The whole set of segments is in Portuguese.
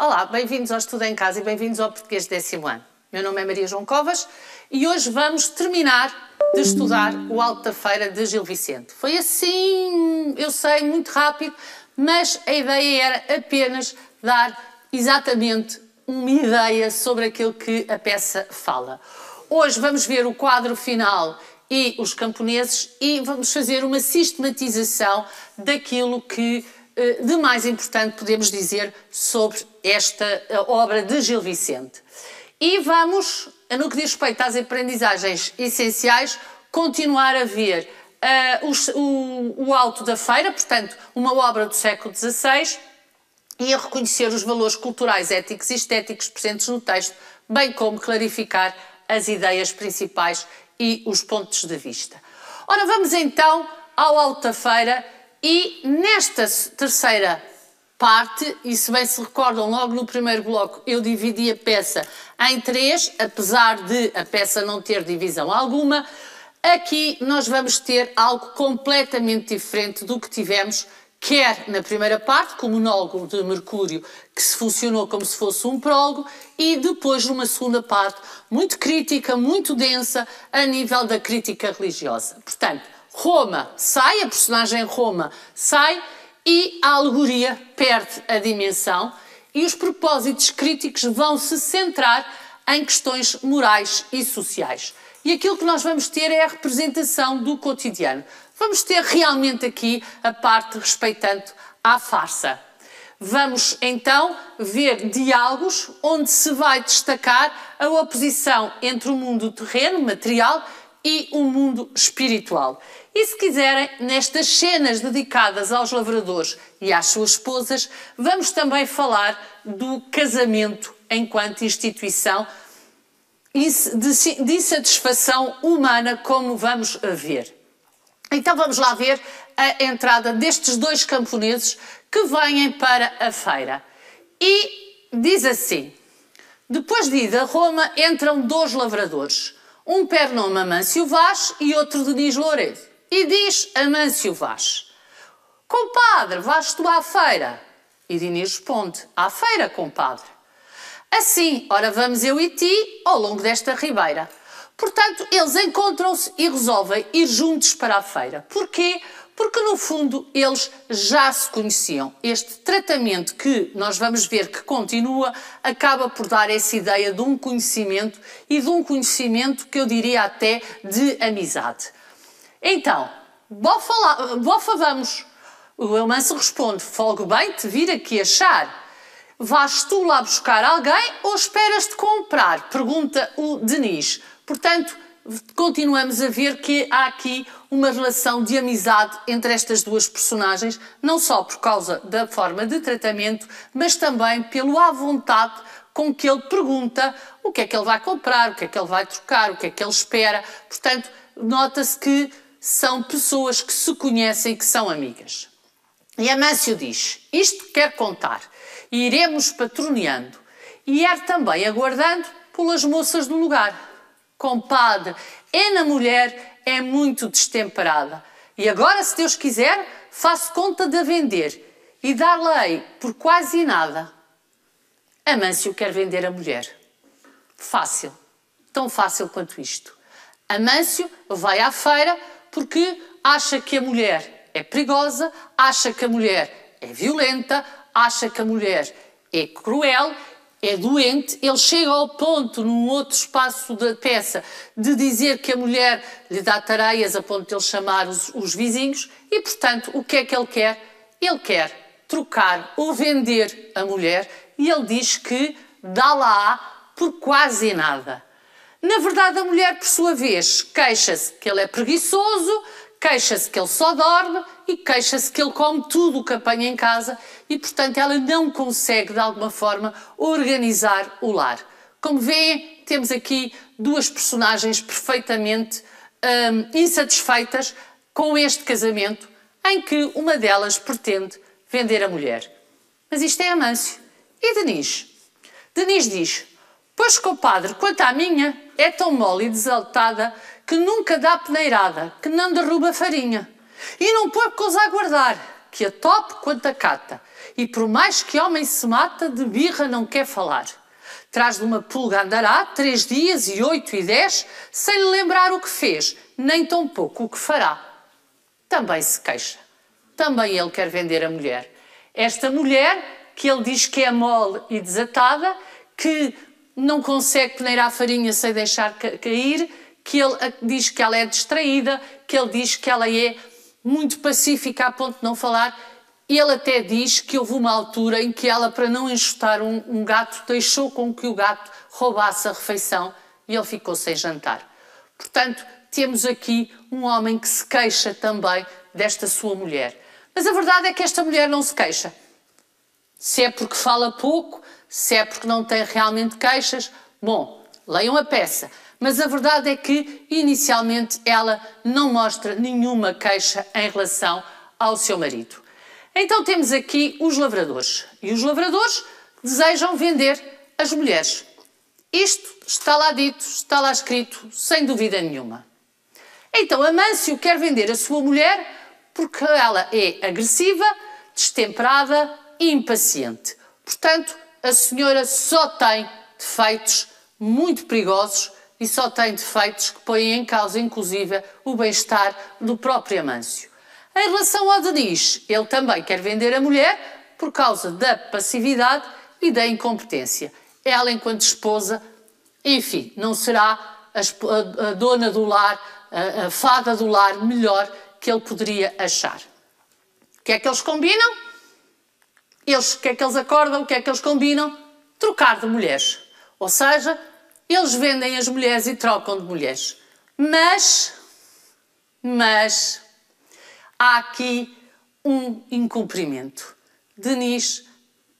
Olá, bem-vindos ao Estudo em Casa e bem-vindos ao Português de 10º ano. Meu nome é Maria João Covas e hoje vamos terminar de estudar o Alto da Feira de Gil Vicente. Foi assim, eu sei, muito rápido, mas a ideia era apenas dar exatamente uma ideia sobre aquilo que a peça fala. Hoje vamos ver o quadro final e os camponeses e vamos fazer uma sistematização daquilo que de mais importante podemos dizer sobre esta obra de Gil Vicente. E vamos, no que diz respeito às aprendizagens essenciais, continuar a ver o Alto da Feira, portanto, uma obra do século XVI, e a reconhecer os valores culturais, éticos e estéticos presentes no texto, bem como clarificar as ideias principais e os pontos de vista. Ora, vamos então ao Alto da Feira e nesta terceira parte, e se bem se recordam, logo no primeiro bloco eu dividi a peça em 3, apesar de a peça não ter divisão alguma, aqui nós vamos ter algo completamente diferente do que tivemos quer na primeira parte, com o monólogo de Mercúrio, que se funcionou como se fosse um prólogo, e depois numa segunda parte, muito crítica, muito densa, a nível da crítica religiosa. Portanto, Roma sai, a personagem Roma sai, e a alegoria perde a dimensão, e os propósitos críticos vão se centrar em questões morais e sociais. E aquilo que nós vamos ter é a representação do cotidiano. Vamos ter realmente aqui a parte respeitante à farsa. Vamos então ver diálogos onde se vai destacar a oposição entre o mundo terreno, material, e o mundo espiritual. E se quiserem, nestas cenas dedicadas aos lavradores e às suas esposas, vamos também falar do casamento enquanto instituição de satisfação humana, como vamos ver. Então vamos lá ver a entrada destes dois camponeses que vêm para a feira. E diz assim: depois de ir a Roma entram 2 lavradores, um per nome Amâncio Vaz e outro Denis Loureiro. E diz Amâncio Vaz: compadre, vais tu à feira? E Denis responde: à feira, compadre. Assim, ora vamos eu e ti ao longo desta ribeira. Portanto, eles encontram-se e resolvem ir juntos para a feira. Porquê? Porque, no fundo, eles já se conheciam. Este tratamento que nós vamos ver que continua, acaba por dar essa ideia de um conhecimento e de um conhecimento que eu diria até de amizade. Então, bofa vamos. O Amâncio responde: folgo bem te vir aqui achar. Vais tu lá buscar alguém ou esperas-te comprar? Pergunta o Denis. Portanto, continuamos a ver que há aqui uma relação de amizade entre estas duas personagens, não só por causa da forma de tratamento, mas também pelo à vontade com que ele pergunta o que é que ele vai comprar, o que é que ele vai trocar, o que é que ele espera. Portanto, nota-se que são pessoas que se conhecem, que são amigas. E Amâncio diz: isto quer contar, e iremos patroneando, e ir também aguardando pelas moças do lugar. Compadre, na mulher é muito destemperada, e agora, se Deus quiser, faço conta de a vender, e dar-lhe por quase nada. Amâncio quer vender a mulher. Fácil, tão fácil quanto isto. Amâncio vai à feira porque acha que a mulher é perigosa, acha que a mulher é violenta, acha que a mulher é cruel, é doente. Ele chega ao ponto, num outro espaço da peça, de dizer que a mulher lhe dá tareias a ponto de ele chamar os vizinhos e, portanto, o que é que ele quer? Ele quer trocar ou vender a mulher e ele diz que dá-la por quase nada. Na verdade, a mulher, por sua vez, queixa-se que ele é preguiçoso, queixa-se que ele só dorme e queixa-se que ele come tudo o que apanha em casa e, portanto, ela não consegue, de alguma forma, organizar o lar. Como veem, temos aqui duas personagens perfeitamente insatisfeitas com este casamento, em que uma delas pretende vender a mulher. Mas isto é Amâncio. E Denis? Denis diz: pois, compadre, quanto à minha, é tão mole e desaltada que nunca dá peneirada, que não derruba farinha. E não põe coisa a guardar. que a top quanto a cata, e por mais que homem se mata, de birra não quer falar. Traz de uma pulga andará 3 dias e 8 e 10, sem lhe lembrar o que fez, nem tão pouco o que fará. Também se queixa. Também ele quer vender a mulher. Esta mulher, que ele diz que é mole e desatada, que não consegue peneirar a farinha sem deixar cair, que ele diz que ela é distraída, que ele diz que ela é muito pacífica a ponto de não falar. Ele até diz que houve uma altura em que ela, para não enxotar um gato, deixou com que o gato roubasse a refeição e ele ficou sem jantar. Portanto, temos aqui um homem que se queixa também desta sua mulher. Mas a verdade é que esta mulher não se queixa. Se é porque fala pouco, se é porque não tem realmente queixas, bom, leiam a peça. Mas a verdade é que, inicialmente, ela não mostra nenhuma queixa em relação ao seu marido. Então temos aqui os lavradores. E os lavradores desejam vender as mulheres. Isto está lá dito, está lá escrito, sem dúvida nenhuma. Então Amâncio quer vender a sua mulher porque ela é agressiva, destemperada e impaciente. Portanto, a senhora só tem defeitos muito perigosos e só tem defeitos que põem em causa, inclusive, o bem-estar do próprio Amâncio. Em relação ao Denis, ele também quer vender a mulher por causa da passividade e da incompetência. Ela, enquanto esposa, enfim, não será a dona do lar, a fada do lar melhor que ele poderia achar. O que é que eles combinam? O que é que eles acordam? O que é que eles combinam? Trocar de mulheres. Ou seja, eles vendem as mulheres e trocam de mulheres. Mas há aqui um incumprimento. Denis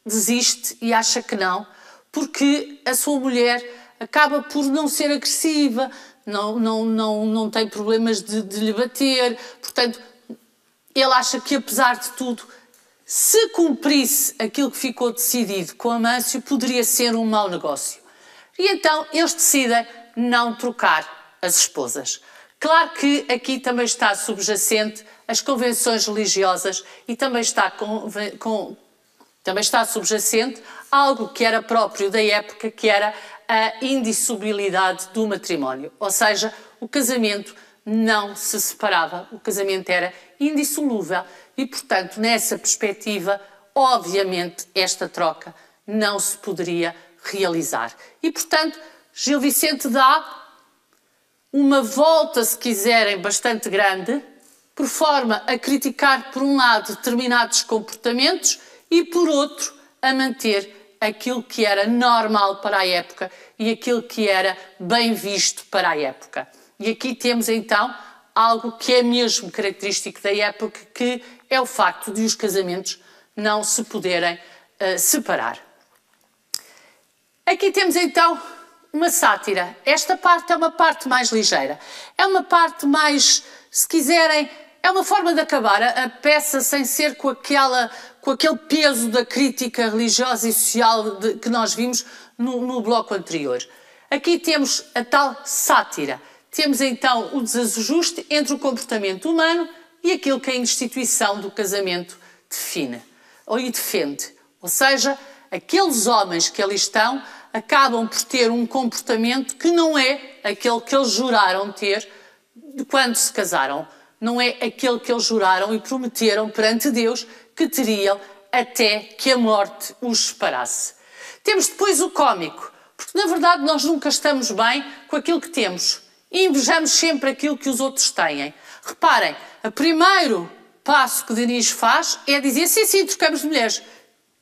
desiste e acha que não, porque a sua mulher acaba por não ser agressiva, não tem problemas de lhe bater. Portanto, ele acha que, apesar de tudo, se cumprisse aquilo que ficou decidido com Amâncio, poderia ser um mau negócio. E então eles decidem não trocar as esposas. Claro que aqui também está subjacente as convenções religiosas e também está subjacente algo que era próprio da época, que era a indissolubilidade do matrimónio. Ou seja, o casamento não se separava, o casamento era indissolúvel e, portanto, nessa perspectiva, obviamente, esta troca não se poderia realizar. E, portanto, Gil Vicente dá uma volta, se quiserem, bastante grande, por forma a criticar, por um lado, determinados comportamentos e, por outro, a manter aquilo que era normal para a época e aquilo que era bem visto para a época. E aqui temos, então, algo que é mesmo característico da época, que é o facto de os casamentos não se poderem separar. Aqui temos, então, uma sátira. Esta parte é uma parte mais ligeira. É uma parte mais, se quiserem, é uma forma de acabar a peça sem ser com aquele peso da crítica religiosa e social que nós vimos no bloco anterior. Aqui temos a tal sátira. Temos então o desajuste entre o comportamento humano e aquilo que a instituição do casamento define e defende. Ou seja, aqueles homens que ali estão acabam por ter um comportamento que não é aquele que eles juraram ter quando se casaram. Não é aquele que eles juraram e prometeram perante Deus que teriam até que a morte os separasse. Temos depois o cómico, porque na verdade nós nunca estamos bem com aquilo que temos e invejamos sempre aquilo que os outros têm. Reparem, o primeiro passo que Denis faz é dizer sim, trocamos de mulheres.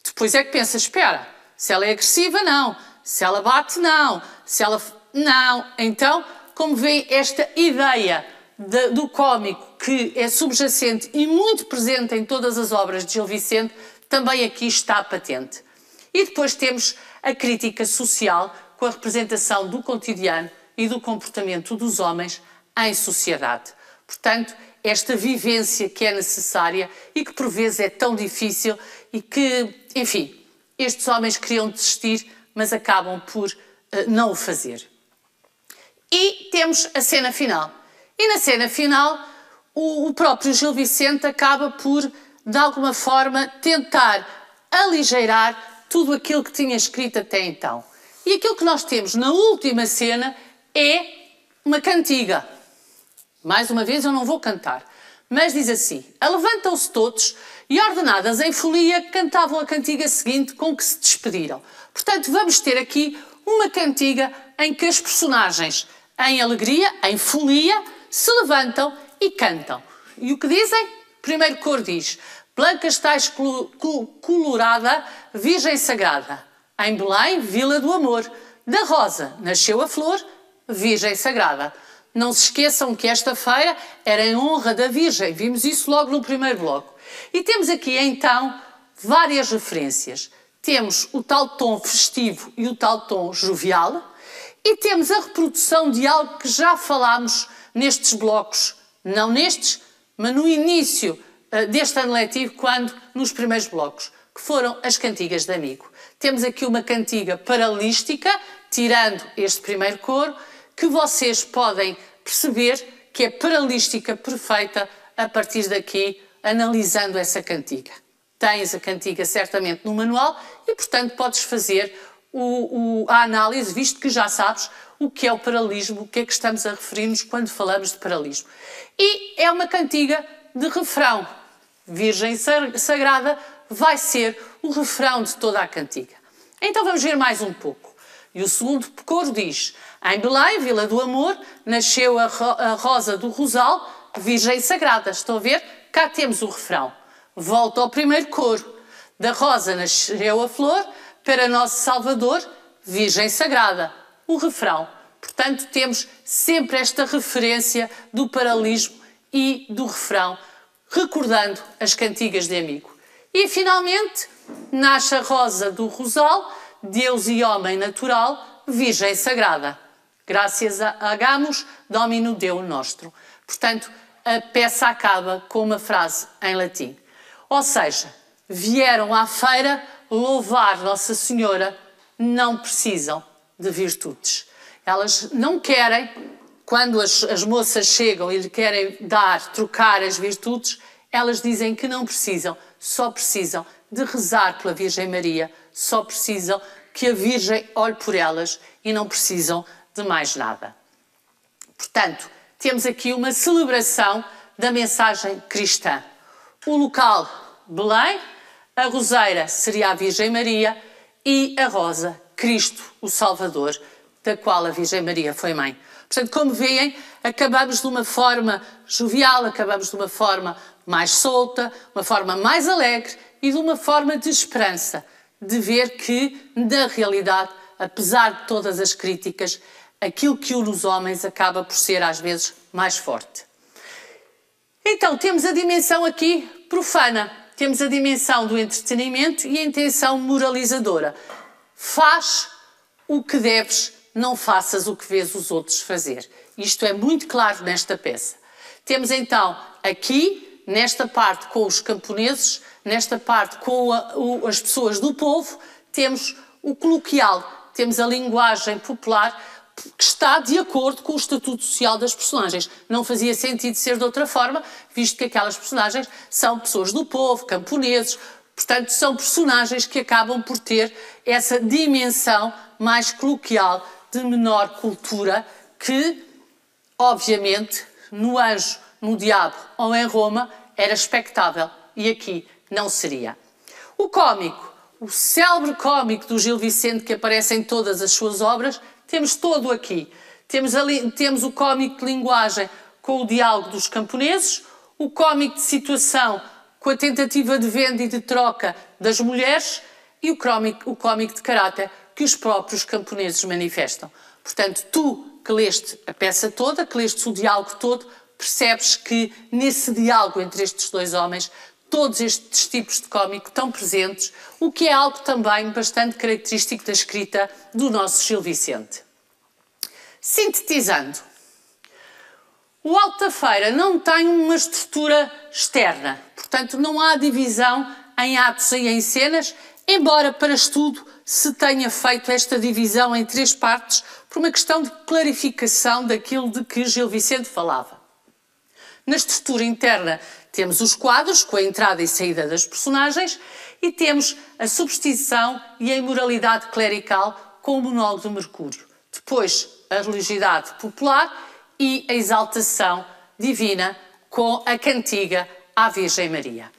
Depois é que pensa, espera, se ela é agressiva, não. Se ela bate, não. Se ela... Não. Então, como vêem, esta ideia do cómico que é subjacente e muito presente em todas as obras de Gil Vicente, também aqui está patente. E depois temos a crítica social com a representação do cotidiano e do comportamento dos homens em sociedade. Portanto, esta vivência que é necessária e que por vezes é tão difícil e que, enfim, estes homens queriam desistir, mas acabam por não o fazer. E temos a cena final. E na cena final, o próprio Gil Vicente acaba por de alguma forma, tentar aligeirar tudo aquilo que tinha escrito até então. E aquilo que nós temos na última cena é uma cantiga. Mais uma vez, eu não vou cantar, mas diz assim: levantam-se todos e, ordenadas em folia, cantavam a cantiga seguinte com que se despediram. Portanto, vamos ter aqui uma cantiga em que as personagens, em alegria, em folia, se levantam e cantam. E o que dizem? Primeiro coro diz: Blanca estás colorada, Virgem Sagrada. Em Belém, Vila do Amor. Da rosa nasceu a flor, Virgem Sagrada. Não se esqueçam que esta feira era em honra da Virgem. Vimos isso logo no primeiro bloco. E temos aqui, então, várias referências. Temos o tal tom festivo e o tal tom jovial. E temos a reprodução de algo que já falámos nestes blocos. Não nestes, mas no início deste ano letivo, nos primeiros blocos, que foram as cantigas de amigo. Temos aqui uma cantiga paralística, tirando este primeiro coro, que vocês podem perceber que é paralística perfeita a partir daqui, analisando essa cantiga. Tens a cantiga certamente no manual e, portanto, podes fazer a análise, visto que já sabes o que é o paralelismo, o que é que estamos a referir-nos quando falamos de paralelismo. E é uma cantiga de refrão. Virgem Sagrada vai ser o refrão de toda a cantiga. Então vamos ver mais um pouco. E o segundo coro diz: em Belém, Vila do Amor, nasceu a rosa do rosal, Virgem Sagrada. Estão a ver? Cá temos o refrão. Volta ao primeiro coro. Da rosa nasceu a flor, para nosso Salvador, Virgem Sagrada. O refrão. Portanto, temos sempre esta referência do paralelismo e do refrão, recordando as cantigas de amigo. E, finalmente, nasce a rosa do rosal, Deus e homem natural, Virgem Sagrada. Graças hagamos, Domino Deo nostro. Portanto, a peça acaba com uma frase em latim. Ou seja, vieram à feira louvar Nossa Senhora, não precisam de virtudes. Elas não querem, quando as moças chegam e lhe querem trocar as virtudes, elas dizem que não precisam, só precisam de rezar pela Virgem Maria, só precisam que a Virgem olhe por elas e não precisam de mais nada. Portanto, temos aqui uma celebração da mensagem cristã. O local, Belém, a roseira seria a Virgem Maria e a rosa, Cristo, o Salvador, da qual a Virgem Maria foi mãe. Portanto, como veem, acabamos de uma forma jovial, acabamos de uma forma mais solta, uma forma mais alegre e de uma forma de esperança, de ver que, na realidade, apesar de todas as críticas, aquilo que une os homens acaba por ser, às vezes, mais forte. Então, temos a dimensão aqui profana, temos a dimensão do entretenimento e a intenção moralizadora. Faz o que deves, não faças o que vês os outros fazer. Isto é muito claro nesta peça. Temos então aqui, nesta parte com os camponeses, nesta parte com as pessoas do povo, temos o coloquial, temos a linguagem popular que está de acordo com o estatuto social das personagens. Não fazia sentido ser de outra forma, visto que aquelas personagens são pessoas do povo, camponeses, portanto são personagens que acabam por ter essa dimensão mais coloquial, de menor cultura, que, obviamente, no Anjo, no Diabo ou em Roma, era expectável e aqui não seria. O cómico, o célebre cómico do Gil Vicente que aparece em todas as suas obras, temos todo aqui. Temos o cómico de linguagem com o diálogo dos camponeses, o cómico de situação com a tentativa de venda e de troca das mulheres e o cómico de caráter que os próprios camponeses manifestam. Portanto, tu que leste a peça toda, que leste o diálogo todo, percebes que nesse diálogo entre estes dois homens todos estes tipos de cómico estão presentes, o que é algo também bastante característico da escrita do nosso Gil Vicente. Sintetizando, o Alto da Feira não tem uma estrutura externa, portanto não há divisão em atos e em cenas, embora para estudo se tenha feito esta divisão em 3 partes por uma questão de clarificação daquilo de que Gil Vicente falava. Na estrutura interna temos os quadros com a entrada e saída das personagens e temos a superstição e a imoralidade clerical com o monólogo de Mercúrio. Depois, a religiosidade popular e a exaltação divina com a cantiga à Virgem Maria.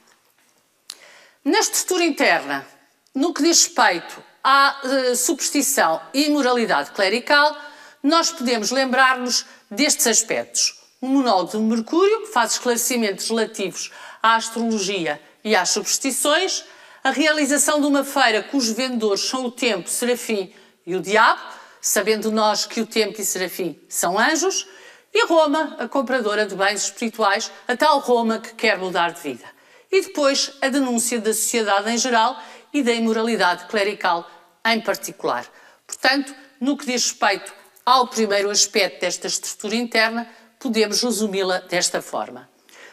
Na estrutura interna, no que diz respeito à superstição e imoralidade clerical, nós podemos lembrar-nos destes aspectos. O monólogo de Mercúrio, que faz esclarecimentos relativos à astrologia e às superstições, a realização de uma feira cujos vendedores são o Tempo, Serafim e o Diabo, sabendo nós que o Tempo e Serafim são anjos, e Roma, a compradora de bens espirituais, a tal Roma que quer mudar de vida. E depois a denúncia da sociedade em geral e da imoralidade clerical em particular. Portanto, no que diz respeito ao primeiro aspecto desta estrutura interna, podemos resumi-la desta forma.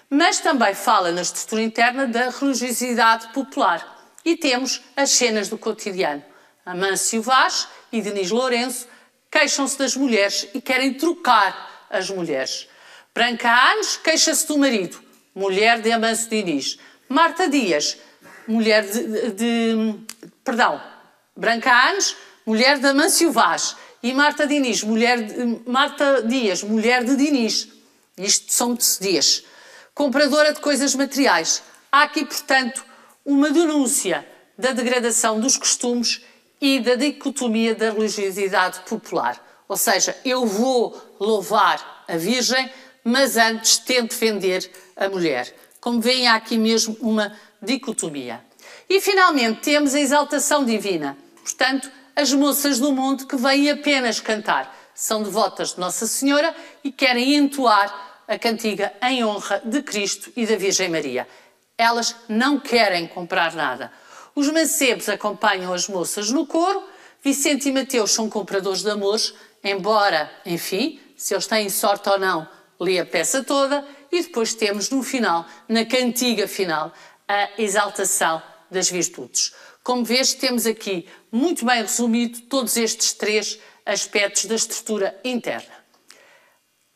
Mas também fala na estrutura interna da religiosidade popular. E temos as cenas do cotidiano. Amâncio Vaz e Denis Lourenço queixam-se das mulheres e querem trocar as mulheres. Branca Anes queixa-se do marido, mulher de Amâncio Diniz. Marta Dias, mulher Branca Anes, mulher de Amâncio Vaz. E Marta Dias, mulher de Diniz. Isto são Dias. Compradora de coisas materiais. Há aqui, portanto, uma denúncia da degradação dos costumes e da dicotomia da religiosidade popular. Ou seja, eu vou louvar a Virgem, mas antes tento defender a mulher. Como veem, há aqui mesmo uma dicotomia. E, finalmente, temos a exaltação divina. Portanto, as moças do monte que vêm apenas cantar. São devotas de Nossa Senhora e querem entoar a cantiga em honra de Cristo e da Virgem Maria. Elas não querem comprar nada. Os mancebos acompanham as moças no coro. Vicente e Mateus são compradores de amores, embora, enfim, se eles têm sorte ou não, lê a peça toda. E depois temos no final, na cantiga final, a exaltação das virtudes. Como vês, temos aqui muito bem resumido todos estes três aspectos da estrutura interna.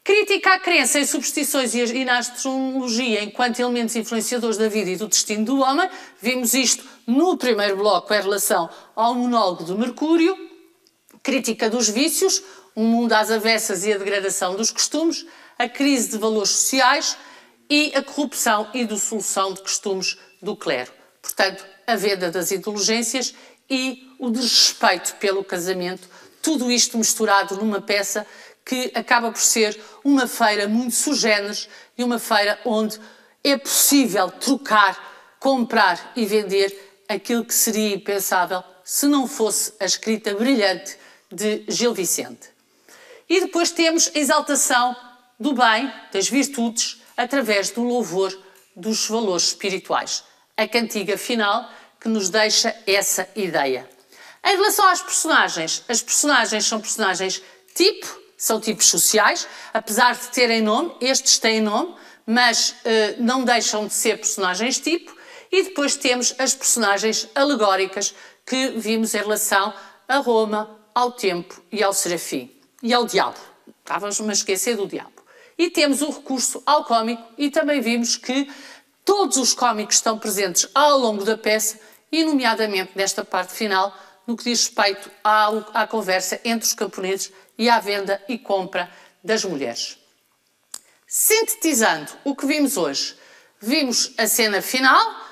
Crítica à crença em superstições e na astrologia enquanto elementos influenciadores da vida e do destino do homem. Vimos isto no primeiro bloco em relação ao monólogo de Mercúrio. Crítica dos vícios, um mundo às avessas e a degradação dos costumes, a crise de valores sociais e a corrupção e dissolução de costumes do clero. Portanto, a venda das indulgências e o desrespeito pelo casamento, tudo isto misturado numa peça que acaba por ser uma feira muito sugéneres e uma feira onde é possível trocar, comprar e vender aquilo que seria impensável se não fosse a escrita brilhante de Gil Vicente. E depois temos a exaltação do bem, das virtudes, através do louvor dos valores espirituais. A cantiga final que nos deixa essa ideia. Em relação às personagens, as personagens são personagens tipo, são tipos sociais, apesar de terem nome, estes têm nome, mas não deixam de ser personagens tipo. E depois temos as personagens alegóricas que vimos em relação a Roma, ao Tempo e ao Serafim. E ao Diabo. Estávamos a esquecer do Diabo. E temos o recurso ao cómico e também vimos que todos os cómicos estão presentes ao longo da peça e, nomeadamente, nesta parte final, no que diz respeito à conversa entre os camponeses e à venda e compra das mulheres. Sintetizando o que vimos hoje, vimos a cena final,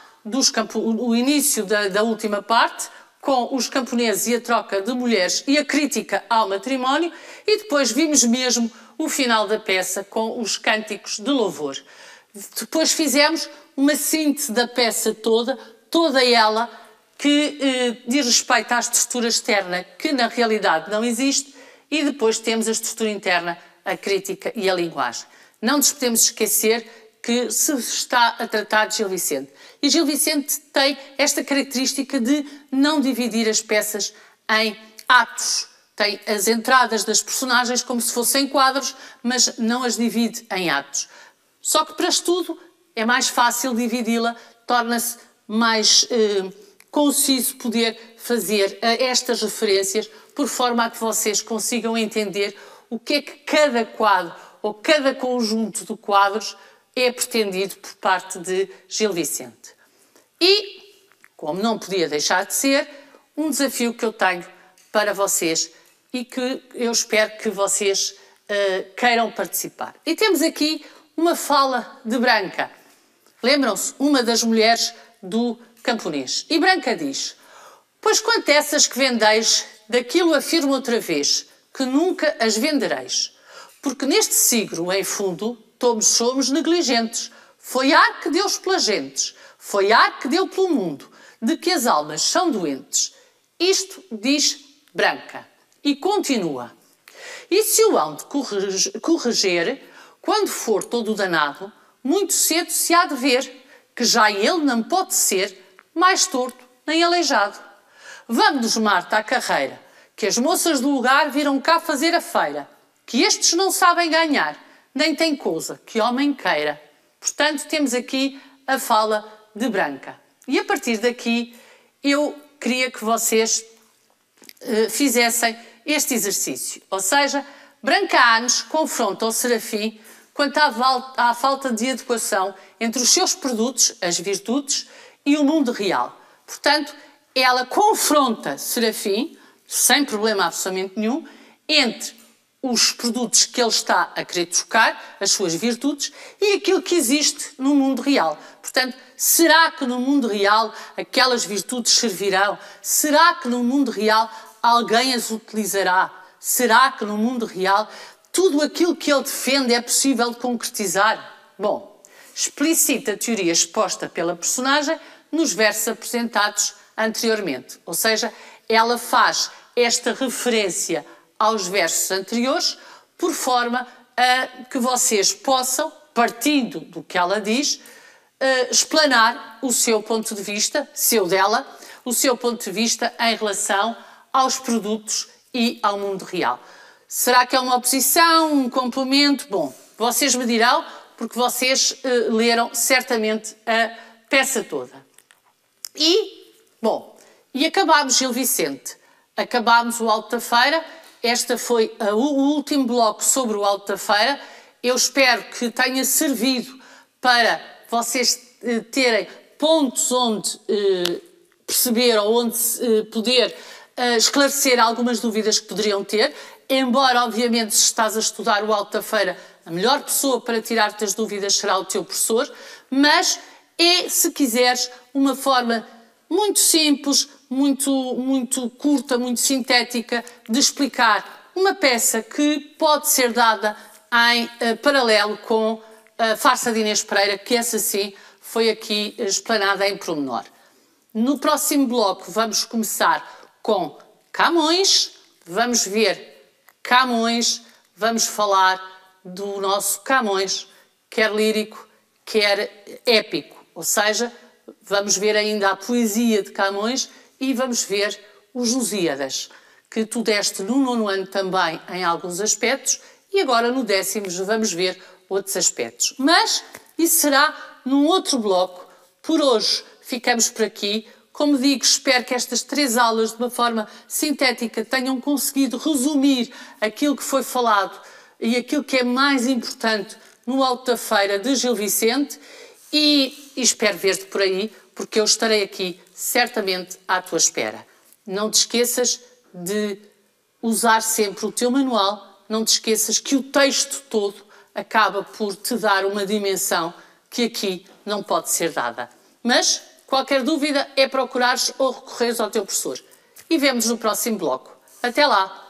o início da última parte, com os camponeses e a troca de mulheres e a crítica ao matrimónio, e depois vimos mesmo o final da peça com os cânticos de louvor. Depois fizemos uma síntese da peça toda ela que diz respeito à estrutura externa, que na realidade não existe, e depois temos a estrutura interna, a crítica e a linguagem. Não nos podemos esquecer que se está a tratar de Gil Vicente. E Gil Vicente tem esta característica de não dividir as peças em atos. Tem as entradas das personagens como se fossem quadros, mas não as divide em atos. Só que para estudo é mais fácil dividi-la, torna-se mais conciso poder fazer estas referências por forma a que vocês consigam entender o que é que cada quadro ou cada conjunto de quadros é pretendido por parte de Gil Vicente. E, como não podia deixar de ser, um desafio que eu tenho para vocês e que eu espero que vocês queiram participar. E temos aqui uma fala de Branca. Lembram-se? Uma das mulheres do camponês. E Branca diz: pois quanto essas que vendeis, daquilo afirmo outra vez, que nunca as vendereis. Porque neste sigro, em fundo, todos somos negligentes. Foi ar que deu pelas gentes, foi ar que deu pelo mundo, de que as almas são doentes. Isto diz Branca. E continua: e se o hão de corriger, quando for todo danado, muito cedo se há de ver, que já ele não pode ser mais torto nem aleijado. Vamos-nos, Marta, à carreira, que as moças do lugar viram cá fazer a feira, que estes não sabem ganhar, nem tem coisa que homem queira. Portanto, temos aqui a fala de Branca. E a partir daqui, eu queria que vocês fizessem este exercício. Ou seja, Branca Anos confronta o Serafim quanto à falta de adequação entre os seus produtos, as virtudes, e o mundo real. Portanto, ela confronta Serafim, sem problema absolutamente nenhum, entre os produtos que ele está a querer trocar, as suas virtudes, e aquilo que existe no mundo real. Portanto, será que no mundo real aquelas virtudes servirão? Será que no mundo real alguém as utilizará? Será que no mundo real tudo aquilo que ele defende é possível de concretizar? Bom, explicita a teoria exposta pela personagem nos versos apresentados anteriormente. Ou seja, ela faz esta referência aos versos anteriores, por forma a que vocês possam, partindo do que ela diz, explanar o seu ponto de vista, o seu ponto de vista em relação aos produtos e ao mundo real. Será que é uma oposição, um complemento? Bom, vocês me dirão, porque vocês leram certamente a peça toda. E acabámos, Gil Vicente, acabámos o Alto da Feira. Este foi o último bloco sobre o Alto da Feira. Eu espero que tenha servido para vocês terem pontos onde perceber ou onde poder esclarecer algumas dúvidas que poderiam ter. Embora, obviamente, se estás a estudar o Alto da Feira, a melhor pessoa para tirar-te as dúvidas será o teu professor, mas é, se quiseres, uma forma muito simples, muito curta, muito sintética de explicar uma peça que pode ser dada em paralelo com a farsa de Inês Pereira, que essa sim foi aqui explanada em pormenor. No próximo bloco vamos começar com Camões, vamos ver Camões, vamos falar do nosso Camões, quer lírico, quer épico, ou seja, vamos ver ainda a poesia de Camões e vamos ver os Lusíadas, que tu deste no 9º ano também em alguns aspectos e agora no 10º vamos ver outros aspectos. Mas isso será num outro bloco. Por hoje ficamos por aqui. Como digo, espero que estas 3 aulas, de uma forma sintética, tenham conseguido resumir aquilo que foi falado e aquilo que é mais importante no Alto da Feira de Gil Vicente e espero ver-te por aí, porque eu estarei aqui certamente à tua espera. Não te esqueças de usar sempre o teu manual, não te esqueças que o texto todo acaba por te dar uma dimensão que aqui não pode ser dada. Mas qualquer dúvida é procurares ou recorreres ao teu professor. E vemo-nos no próximo bloco. Até lá!